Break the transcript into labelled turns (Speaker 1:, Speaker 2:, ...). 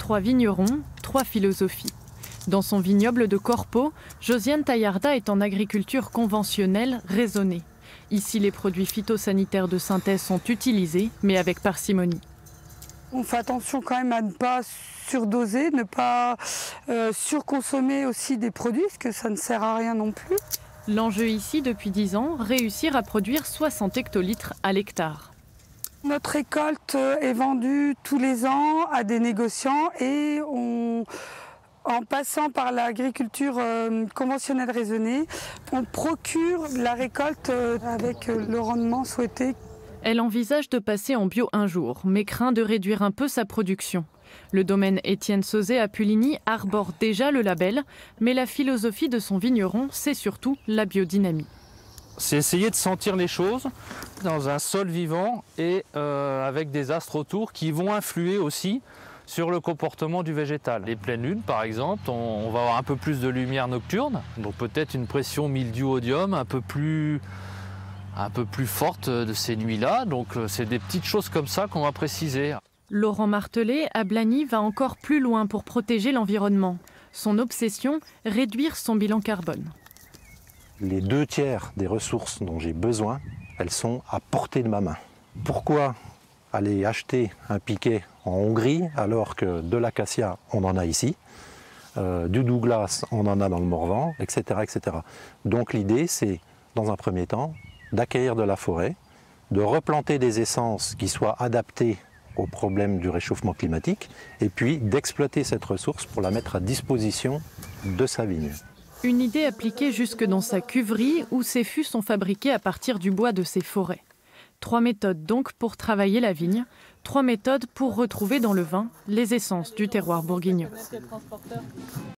Speaker 1: 3 vignerons, 3 philosophies. Dans son vignoble de Corpeau, Josiane Taillarda est en agriculture conventionnelle raisonnée. Ici, les produits phytosanitaires de synthèse sont utilisés, mais avec parcimonie.
Speaker 2: On fait attention quand même à ne pas surdoser, ne pas surconsommer aussi des produits, parce que ça ne sert à rien non plus.
Speaker 1: L'enjeu ici, depuis 10 ans, réussir à produire 60 hectolitres à l'hectare.
Speaker 2: Notre récolte est vendue tous les ans à des négociants et en passant par l'agriculture conventionnelle raisonnée, on procure la récolte avec le rendement souhaité.
Speaker 1: Elle envisage de passer en bio un jour, mais craint de réduire un peu sa production. Le domaine Étienne Sauzet à Puligny arbore déjà le label, mais la philosophie de son vigneron, c'est surtout la biodynamie.
Speaker 3: C'est essayer de sentir les choses dans un sol vivant et avec des astres autour qui vont influer aussi sur le comportement du végétal. Les pleines lunes, par exemple, on va avoir un peu plus de lumière nocturne, donc peut-être une pression mildiou-odium un peu plus forte de ces nuits-là. Donc c'est des petites choses comme ça qu'on va préciser.
Speaker 1: Laurent Martelet, à Blagny, va encore plus loin pour protéger l'environnement. Son obsession, réduire son bilan carbone.
Speaker 4: Les 2/3 des ressources dont j'ai besoin, elles sont à portée de ma main. Pourquoi aller acheter un piquet en Hongrie alors que de l'acacia, on en a ici, du Douglas, on en a dans le Morvan, etc. etc. Donc l'idée, c'est, dans un premier temps, d'acquérir de la forêt, de replanter des essences qui soient adaptées aux problèmes du réchauffement climatique, et puis d'exploiter cette ressource pour la mettre à disposition de sa vigne.
Speaker 1: Une idée appliquée jusque dans sa cuverie où ses fûts sont fabriqués à partir du bois de ses forêts. 3 méthodes donc pour travailler la vigne, 3 méthodes pour retrouver dans le vin les essences du terroir bourguignon.